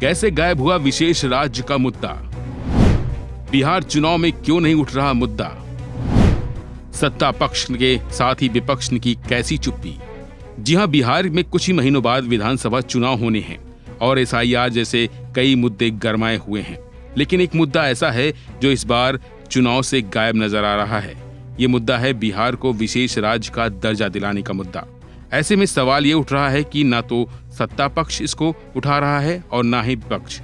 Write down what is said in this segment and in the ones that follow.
कैसे गायब हुआ विशेष राज्य का मुद्दा? बिहार चुनाव में क्यों नहीं उठ रहा मुद्दा? सत्ता पक्ष के साथ ही विपक्ष की कैसी चुप्पी? जी हां, बिहार में कुछ ही महीनों बाद विधानसभा चुनाव होने हैं और एसआईआर जैसे कई मुद्दे गरमाए हुए हैं, लेकिन एक मुद्दा ऐसा है जो इस बार चुनाव से गायब नजर आ रहा है। ये मुद्दा है बिहार को विशेष राज्य का दर्जा दिलाने का मुद्दा। ऐसे में सवाल ये उठ रहा है कि ना तो सत्ता पक्ष इसको उठा रहा है और ना ही विपक्ष।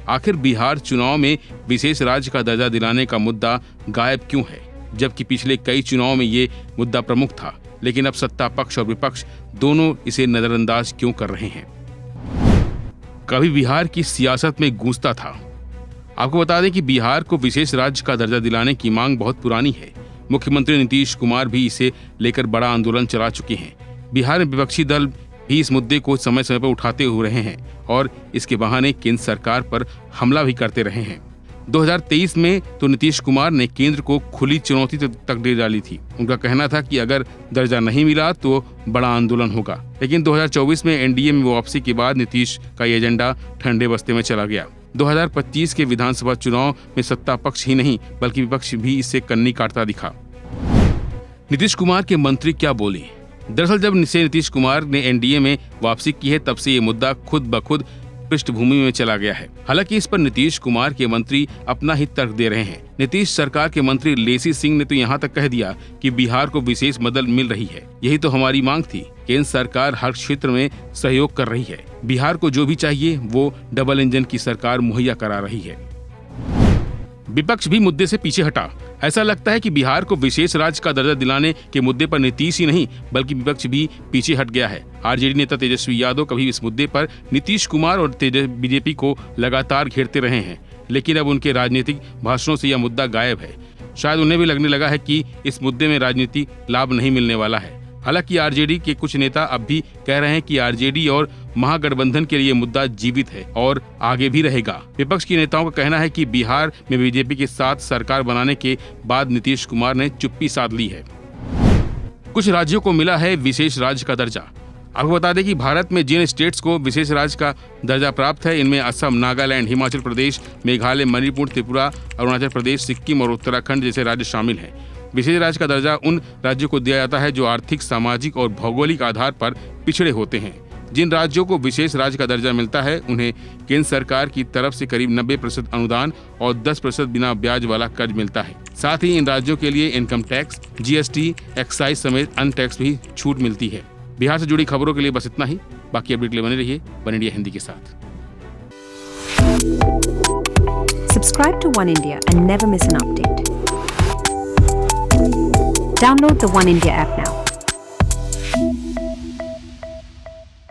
आखिर बिहार चुनाव में विशेष राज्य का दर्जा दिलाने का मुद्दा गायब क्यों है, जबकि पिछले कई चुनाव में ये मुद्दा प्रमुख था, लेकिन अब सत्ता पक्ष और विपक्ष दोनों इसे नजरअंदाज क्यों कर रहे हैं? कभी बिहार की सियासत में गूंजता था। आपको बता दें कि बिहार को विशेष राज्य का दर्जा दिलाने की मांग बहुत पुरानी है। मुख्यमंत्री नीतीश कुमार भी इसे लेकर बड़ा आंदोलन चला चुके हैं। बिहार में विपक्षी दल भी इस मुद्दे को समय समय पर उठाते हुए रहे हैं और इसके बहाने केंद्र सरकार पर हमला भी करते रहे हैं। 2023 में तो नीतीश कुमार ने केंद्र को खुली चुनौती तक दे डाली थी। उनका कहना था कि अगर दर्जा नहीं मिला तो बड़ा आंदोलन होगा, लेकिन 2024 में एनडीए में वापसी के बाद नीतीश का ये एजेंडा ठंडे बस्ते में चला गया। 2025 के विधानसभा चुनाव में सत्ता पक्ष ही नहीं बल्कि विपक्ष भी इससे कन्नी काटता दिखा। नीतीश कुमार के मंत्री क्या बोले? दरअसल जब से नीतीश कुमार ने एनडीए में वापसी की है, तब से ये मुद्दा खुद ब खुद पृष्ठभूमि में चला गया है। हालांकि इस पर नीतीश कुमार के मंत्री अपना ही तर्क दे रहे हैं। नीतीश सरकार के मंत्री लेसी सिंह ने तो यहाँ तक कह दिया कि बिहार को विशेष मदद मिल रही है, यही तो हमारी मांग थी। केंद्र सरकार हर क्षेत्र में सहयोग कर रही है, बिहार को जो भी चाहिए वो डबल इंजन की सरकार मुहैया करा रही है। विपक्ष भी मुद्दे से पीछे हटा। ऐसा लगता है कि बिहार को विशेष राज्य का दर्जा दिलाने के मुद्दे पर नीतीश ही नहीं बल्कि विपक्ष भी पीछे हट गया है। आरजेडी नेता तेजस्वी यादव कभी इस मुद्दे पर नीतीश कुमार और बीजेपी को लगातार घेरते रहे हैं, लेकिन अब उनके राजनीतिक भाषणों से यह मुद्दा गायब है। शायद उन्हें भी लगने लगा है कि इस मुद्दे में राजनीतिक लाभ नहीं मिलने वाला है। हालांकि आरजेडी के कुछ नेता अब भी कह रहे हैं कि आरजेडी और महागठबंधन के लिए मुद्दा जीवित है और आगे भी रहेगा। विपक्ष के नेताओं का कहना है कि बिहार में बीजेपी के साथ सरकार बनाने के बाद नीतीश कुमार ने चुप्पी साध ली है। कुछ राज्यों को मिला है विशेष राज्य का दर्जा। आपको बता दें कि भारत में जिन स्टेट्स को विशेष राज्य का दर्जा प्राप्त है, इनमें असम, नागालैंड, हिमाचल प्रदेश, मेघालय, मणिपुर, त्रिपुरा, अरुणाचल प्रदेश, सिक्किम और उत्तराखंड जैसे राज्य शामिल हैं। विशेष राज्य का दर्जा उन राज्यों को दिया जाता है जो आर्थिक, सामाजिक और भौगोलिक आधार पर पिछड़े होते हैं। जिन राज्यों को विशेष राज्य का दर्जा मिलता है उन्हें केंद्र सरकार की तरफ से करीब 90% अनुदान और 10% बिना ब्याज वाला कर्ज मिलता है। साथ ही इन राज्यों के लिए इनकम टैक्स, जीएसटी, एक्साइज समेत अन्य टैक्स भी छूट मिलती है। बिहार से जुड़ी खबरों के लिए बस इतना ही। बाकी अपडेट के लिए बने रहिए वन इंडिया हिंदी के साथ। Subscribe to One India and never miss an update. Download the One India app now.